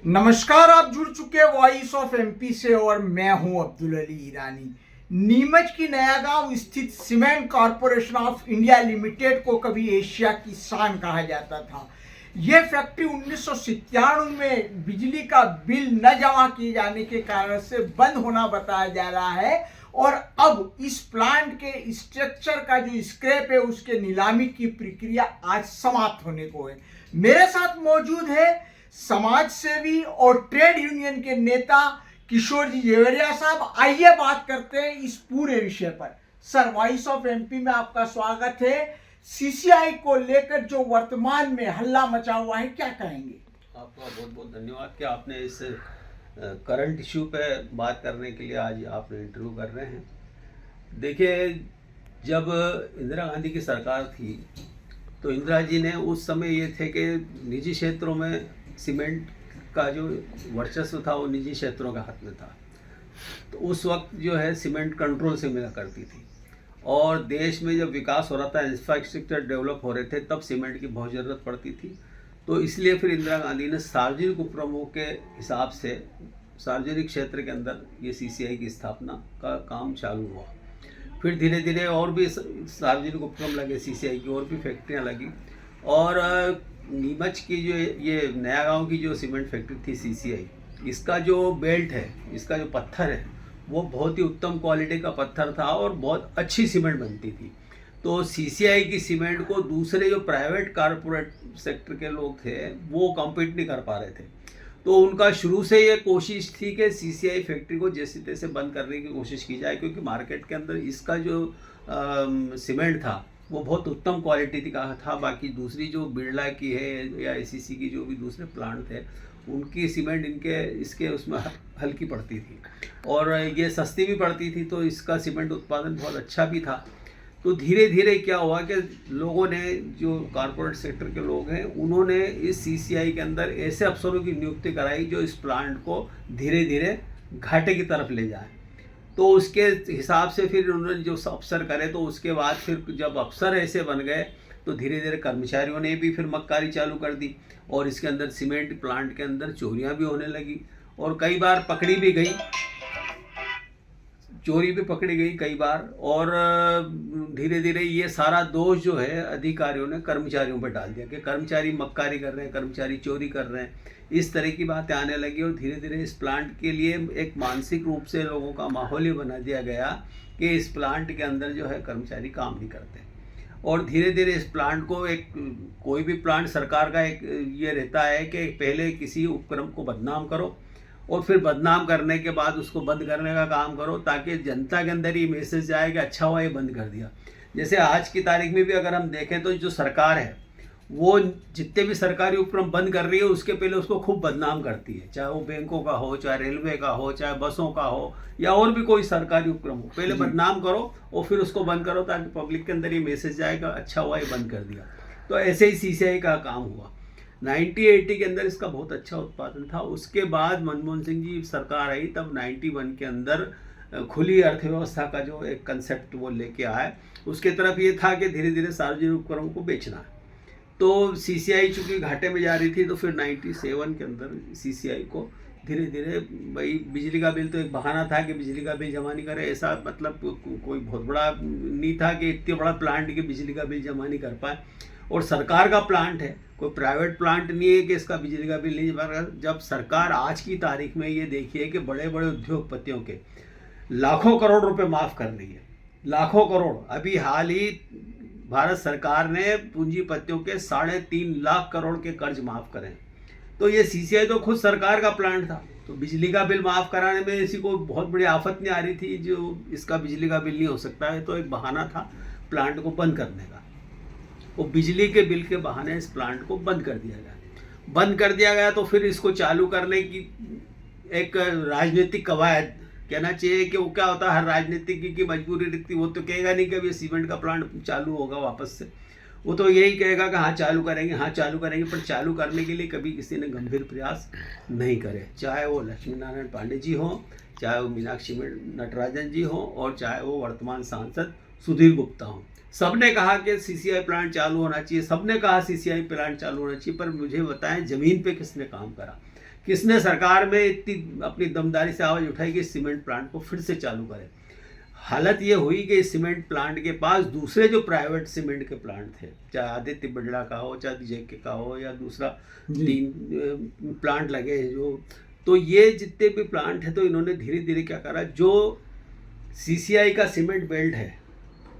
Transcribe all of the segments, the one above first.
नमस्कार, आप जुड़ चुके हैं वॉइस ऑफ एमपी से और मैं हूं अब्दुल अली ईरानी। नीमच की नया गांव स्थित cement corporation of India limited को कभी एशिया की शान कहा जाता था। यह फैक्ट्री 1997 में बिजली का बिल न जमा किए जाने के कारण से बंद होना बताया जा रहा है और अब इस प्लांट के स्ट्रक्चर का जो स्क्रैप है उसके नीलामी की प्रक्रिया आज समाप्त होने को है। मेरे साथ मौजूद है समाज सेवी और ट्रेड यूनियन के नेता किशोर जी जेवरिया साहब। आइए बात करते हैं इस पूरे विषय पर। सर, वॉइस ऑफ एमपी में आपका स्वागत है। सीसीआई को लेकर जो वर्तमान में हल्ला मचा हुआ है, क्या कहेंगे? आपका बहुत बहुत धन्यवाद कि आपने इस करंट इशू पे बात करने के लिए आज आपने इंटरव्यू कर रहे हैं। देखिए, जब इंदिरा गांधी की सरकार थी तो इंदिरा जी ने उस समय ये थे कि निजी क्षेत्रों में सीमेंट का जो वर्चस्व था वो निजी क्षेत्रों के हाथ में था। तो उस वक्त जो है सीमेंट कंट्रोल से मिला करती थी और देश में जब विकास हो रहा था, इंफ्रास्ट्रक्चर डेवलप हो रहे थे, तब सीमेंट की बहुत ज़रूरत पड़ती थी। तो इसलिए फिर इंदिरा गांधी ने सार्वजनिक उपक्रमों के हिसाब से सार्वजनिक क्षेत्र के अंदर ये सीसीआई की स्थापना का काम चालू हुआ। फिर धीरे धीरे और भी सार्वजनिक उपक्रम लगे, सीसीआई की और भी फैक्ट्रियाँ लगी और नीमच की जो ये नया गांव की जो सीमेंट फैक्ट्री थी सीसीआई, इसका जो बेल्ट है, इसका जो पत्थर है, वो बहुत ही उत्तम क्वालिटी का पत्थर था और बहुत अच्छी सीमेंट बनती थी। तो सीसीआई की सीमेंट को दूसरे जो प्राइवेट कारपोरेट सेक्टर के लोग थे वो कम्पीट नहीं कर पा रहे थे। तो उनका शुरू से ये कोशिश थी कि सीसीआई फैक्ट्री को जैसे तैसे बंद करने की कोशिश की जाए, क्योंकि मार्केट के अंदर इसका जो सीमेंट था वो बहुत उत्तम क्वालिटी का था। बाकी दूसरी जो बिरला की है या एसीसी की जो भी दूसरे प्लांट थे, उनकी सीमेंट इसके उसमें हल्की पड़ती थी और ये सस्ती भी पड़ती थी, तो इसका सीमेंट उत्पादन बहुत अच्छा भी था। तो धीरे धीरे क्या हुआ कि लोगों ने, जो कारपोरेट सेक्टर के लोग हैं, उन्होंने इस सीसीआई के अंदर ऐसे अफसरों की नियुक्ति कराई जो इस प्लांट को धीरे धीरे घाटे की तरफ ले जाए। तो उसके हिसाब से फिर उन्होंने जो अफसर करे, तो उसके बाद फिर जब अफसर ऐसे बन गए तो धीरे धीरे कर्मचारियों ने भी फिर मक्कारी चालू कर दी और इसके अंदर सीमेंट प्लांट के अंदर चोरियां भी होने लगी और कई बार पकड़ी भी गई, चोरी भी पकड़ी गई कई बार। और धीरे धीरे ये सारा दोष जो है अधिकारियों ने कर्मचारियों पर डाल दिया कि कर्मचारी मक्कारी कर रहे हैं, कर्मचारी चोरी कर रहे हैं, इस तरह की बातें आने लगी और धीरे धीरे इस प्लांट के लिए एक मानसिक रूप से लोगों का माहौल ही बना दिया गया कि इस प्लांट के अंदर जो है कर्मचारी काम नहीं करते। और धीरे धीरे इस प्लांट को कोई भी प्लांट सरकार का एक ये रहता है कि पहले किसी उपक्रम को बदनाम करो और फिर बदनाम करने के बाद उसको बंद करने का काम करो, ताकि जनता के अंदर ये मैसेज जाए कि अच्छा हुआ ये बंद कर दिया। जैसे आज की तारीख में भी अगर हम देखें तो जो सरकार है वो जितने भी सरकारी उपक्रम बंद कर रही है उसके पहले उसको खूब बदनाम करती है, चाहे वो बैंकों का हो, चाहे रेलवे का हो, चाहे बसों का हो या और भी कोई सरकारी उपक्रम हो। पहले बदनाम करो और फिर उसको बंद करो ताकि पब्लिक के अंदर ये मैसेज जाएगा अच्छा हुआ ये बंद कर दिया। तो ऐसे ही सीसीआई का काम हुआ। 1980 के अंदर इसका बहुत अच्छा उत्पादन था। उसके बाद मनमोहन सिंह जी सरकार आई, तब 91 के अंदर खुली अर्थव्यवस्था का जो एक कंसेप्ट वो लेके आए, उसके तरफ ये था कि धीरे धीरे सार्वजनिक उपक्रमों को बेचना है। तो सीसीआई चूँकि घाटे में जा रही थी तो फिर 97 के अंदर सीसीआई को धीरे धीरे, भाई बिजली का बिल तो एक बहाना था कि बिजली का बिल जमा नहीं करे, ऐसा मतलब कोई बहुत बड़ा नहीं था कि इतने बड़ा प्लांट के बिजली का बिल जमा नहीं कर पाए। और सरकार का प्लांट है, कोई प्राइवेट प्लांट नहीं है कि इसका बिजली का बिल नहीं जमा। जब सरकार आज की तारीख में ये देखिए कि बड़े बड़े उद्योगपतियों के लाखों करोड़ रुपए माफ़ कर रही है, लाखों करोड़। अभी हाल ही भारत सरकार ने पूंजीपतियों के 3.5 लाख करोड़ के कर्ज माफ़ करे। तो ये सीसीआई तो खुद सरकार का प्लांट था, तो बिजली का बिल माफ़ कराने में इसी को बहुत बड़ी आफत नहीं आ रही थी जो इसका बिजली का बिल नहीं हो सकता है। तो एक बहाना था प्लांट को बंद करने का, वो बिजली के बिल के बहाने इस प्लांट को बंद कर दिया गया। बंद कर दिया गया तो फिर इसको चालू करने की एक राजनीतिक कवायद कहना चाहिए कि वो क्या होता है, हर राजनीतिक की मजबूरी रहती, वो तो कहेगा नहीं कि अभी सीमेंट का प्लांट चालू होगा वापस से, वो तो यही कहेगा कि हाँ चालू करेंगे, हाँ चालू करेंगे, पर चालू करने के लिए कभी किसी ने गंभीर प्रयास नहीं करे। चाहे वो लक्ष्मी नारायण पांडे जी हों, चाहे वो मीनाक्षी नटराजन जी हों और चाहे वो वर्तमान सांसद सुधीर गुप्ता हों, सबने कहा कि सीसीआई प्लांट चालू होना चाहिए, सबने कहा सीसीआई प्लांट चालू होना चाहिए। पर मुझे बताएं ज़मीन पे किसने काम करा किसने सरकार में इतनी अपनी दमदारी से आवाज़ उठाई कि सीमेंट प्लांट को फिर से चालू करें। हालत ये हुई कि इस सीमेंट प्लांट के पास दूसरे जो प्राइवेट सीमेंट के प्लांट थे, चाहे आदित्य बिरला का हो, चाहे जेके का हो, या दूसरा 3 प्लांट लगे हैं जो, तो ये जितने भी प्लांट है, तो इन्होंने धीरे धीरे क्या करा, जो सीसीआई का सीमेंट बेल्ट है,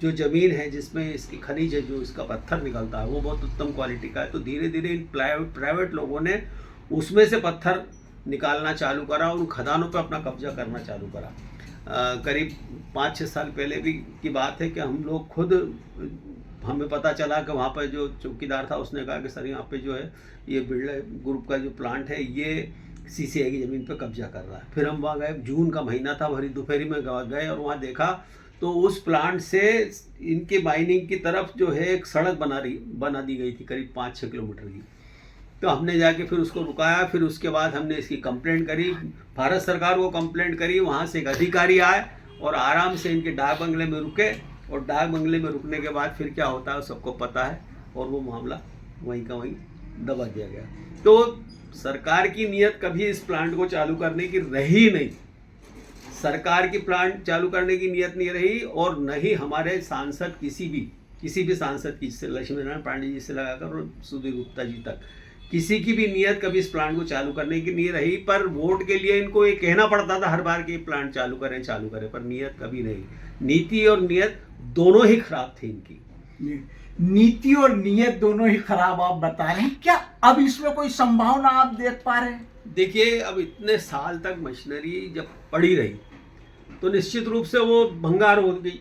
जो ज़मीन है जिसमें इसकी खनिज है, जो इसका पत्थर निकलता है वो बहुत उत्तम क्वालिटी का है, तो धीरे धीरे इन प्राइवेट लोगों ने उसमें से पत्थर निकालना चालू करा और उन खदानों पर अपना कब्जा करना चालू करा। करीब 5-6 साल पहले भी की बात है कि हम लोग खुद, हमें पता चला कि वहाँ पर जो चौकीदार था उसने कहा कि सर यहाँ पे जो है ये बिरला ग्रुप का जो प्लांट है ये सीसीआई की ज़मीन पर कब्जा कर रहा है। फिर हम वहाँ गए, जून का महीना था, भरी दोपहरी में गए और वहाँ देखा तो उस प्लांट से इनके माइनिंग की तरफ जो है एक सड़क बना दी गई थी करीब 5-6 किलोमीटर की। तो हमने जाके फिर उसको रुकाया, फिर उसके बाद हमने इसकी कंप्लेंट करी, भारत सरकार को कंप्लेंट करी, वहाँ से एक अधिकारी आए और आराम से इनके डाक बंगले में रुके, और डाक बंगले में रुकने के बाद फिर क्या होता है सबको पता है, और वो मामला वहीं का वहीं दबा दिया गया। तो सरकार की नीयत कभी इस प्लांट को चालू करने की रही नहीं, सरकार की प्लांट चालू करने की नीयत नहीं रही, और न ही हमारे सांसद किसी भी सांसद की, जैसे लक्ष्मी नारायण पांडे जी से लगाकर और सुधीर गुप्ता जी तक, किसी की भी नीयत कभी इस प्लांट को चालू करने की नहीं रही। पर वोट के लिए इनको ये कहना पड़ता था हर बार कि प्लांट चालू करें, पर नीयत कभी नहीं। नीति और नीयत दोनों ही खराब थी इनकी। नीति और नीयत दोनों ही खराब आप बता रहे हैं। क्या अब इसमें कोई संभावना आप देख पा रहे हैं? देखिए, अब इतने साल तक मशीनरी जब पड़ी रही तो निश्चित रूप से वो भंगार हो गई,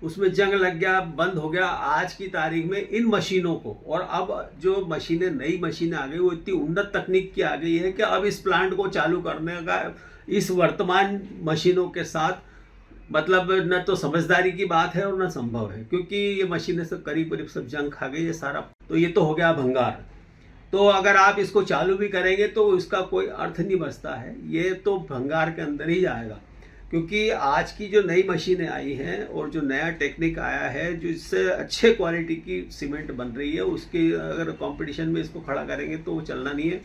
उसमें जंग लग गया, बंद हो गया। आज की तारीख में इन मशीनों को, और अब जो नई मशीनें आ गई वो इतनी उन्नत तकनीक की आ गई है कि अब इस प्लांट को चालू करने का इस वर्तमान मशीनों के साथ मतलब न तो समझदारी की बात है और न संभव है, क्योंकि ये मशीनें सब करीब सब जंग खा गई है सारा, तो ये तो हो गया भंगार। तो अगर आप इसको चालू भी करेंगे तो इसका कोई अर्थ नहीं बचता है, ये तो भंगार के अंदर ही जाएगा। क्योंकि आज की जो नई मशीनें आई हैं और जो नया टेक्निक आया है, जो इससे अच्छे क्वालिटी की सीमेंट बन रही है, उसके अगर कंपटीशन में इसको खड़ा करेंगे तो वो चलना नहीं है,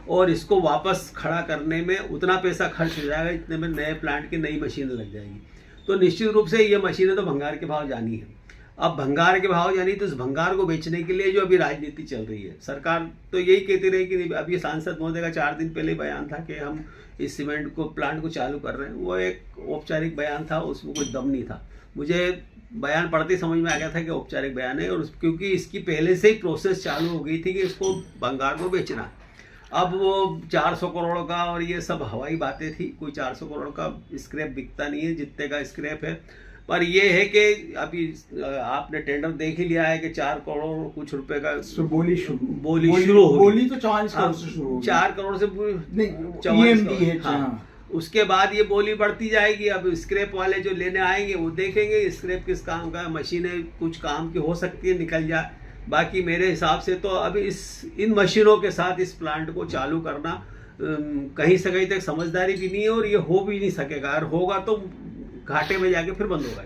और इसको वापस खड़ा करने में उतना पैसा खर्च हो जाएगा जितने में नए प्लांट की नई मशीनें लग जाएगी। तो निश्चित रूप से ये मशीनें तो भंगार के भाव जानी है। अब भंगार के भाव जानी तो इस भंगार को बेचने के लिए जो अभी राजनीति चल रही है, सरकार तो यही कहती रही कि अभी सांसद महोदय का 4 दिन पहले बयान था कि हम इस सीमेंट को प्लांट को चालू कर रहे हैं। वो एक औपचारिक बयान था, उसमें कोई दम नहीं था। मुझे बयान पढ़ते समझ में आ गया था कि औपचारिक बयान है, और क्योंकि इसकी पहले से ही प्रोसेस चालू हो गई थी कि इसको भंगार को बेचना। अब वो 400 करोड़ का और ये सब हवाई बातें थी, कोई 400 करोड़ का स्क्रैप बिकता नहीं है, जितने का स्क्रैप है। पर ये है कि अभी आपने टेंडर देख ही लिया है कि 4 करोड़ कुछ रुपए का बोली शुरू हो, बोली तो 40 करोड़ से शुरू, 4 करोड़ से नहीं, हाँ। उसके बाद ये बोली बढ़ती जाएगी। अब स्क्रैप वाले जो लेने आएंगे वो देखेंगे स्क्रैप किस काम का है, मशीनें कुछ काम की हो सकती है निकल जाए। बाकी मेरे हिसाब से तो अभी इन मशीनों के साथ इस प्लांट को चालू करना कहीं से कहीं तक समझदारी भी नहीं है, और ये हो भी नहीं सकेगा। अगर होगा तो घाटे में जाके फिर बंद होगा।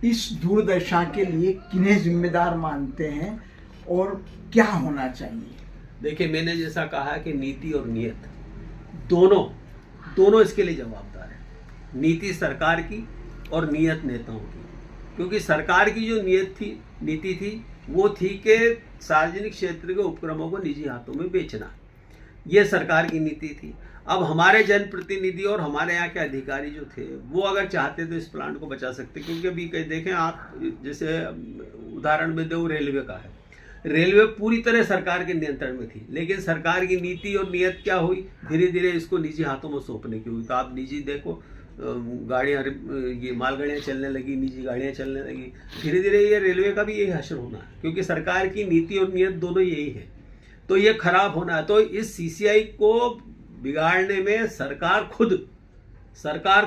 इस दुर्दशा के लिए किन्हें जिम्मेदार मानते हैं और क्या होना चाहिए? देखिए, मैंने जैसा कहा कि नीति और नियत दोनों इसके लिए जवाबदार है। नीति सरकार की और नियत नेताओं की। क्योंकि सरकार की जो नीति थी वो थी कि सार्वजनिक क्षेत्र के उपक्रमों को निजी हाथों में बेचना, ये सरकार की नीति थी। अब हमारे जनप्रतिनिधि और हमारे यहाँ के अधिकारी जो थे वो अगर चाहते तो इस प्लांट को बचा सकते। क्योंकि अभी कहीं देखें आप, जैसे उदाहरण में दो रेलवे का है, रेलवे पूरी तरह सरकार के नियंत्रण में थी, लेकिन सरकार की नीति और नियत क्या हुई, धीरे धीरे इसको निजी हाथों में सौंपने की हुई। तो आप निजी देखो, गाड़ियाँ, ये मालगाड़ियाँ चलने लगी, निजी गाड़ियाँ चलने लगी, धीरे धीरे ये रेलवे का भी यही हश्र होना है। क्योंकि सरकार की नीति और नियत दोनों यही है, तो ये खराब होना है। तो इस सीसीआई को बिगाड़ने में सरकार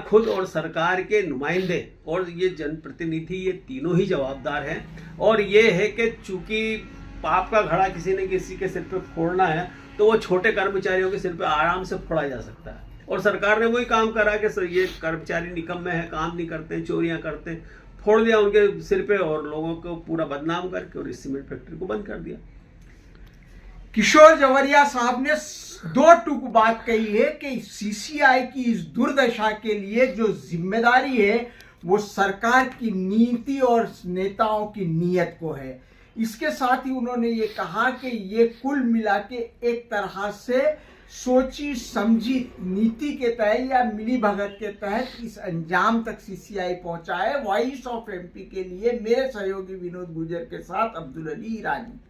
खुद और सरकार के नुमाइंदे और ये जनप्रतिनिधि, ये तीनों ही जवाबदार हैं। और ये है कि चूंकि पाप का घड़ा किसी ने किसी के सिर पे फोड़ना है, तो वो छोटे कर्मचारियों के सिर पे आराम से फोड़ा जा सकता है। और सरकार ने वही काम करा कि ये कर्मचारी निकम्मे हैं, काम नहीं करते हैं, चोरियां करते हैं, फोड़ दिया उनके सिर पे और लोगों को पूरा बदनाम करके और इस सीमेंट फैक्ट्री को बंद कर दिया। किशोर जवरिया साहब ने दो टूक बात कही है कि सीसीआई की इस दुर्दशा के लिए जो जिम्मेदारी है वो सरकार की नीति और नेताओं की नीयत को है। इसके साथ ही उन्होंने ये कहा कि ये कुल मिला के एक तरह से सोची समझी नीति के तहत या मिली भगत के तहत इस अंजाम तक सीसीआई पहुंचा है। वॉइस ऑफ एमपी के लिए मेरे सहयोगी विनोद गुर्जर के साथ अब्दुल अली ईरानी।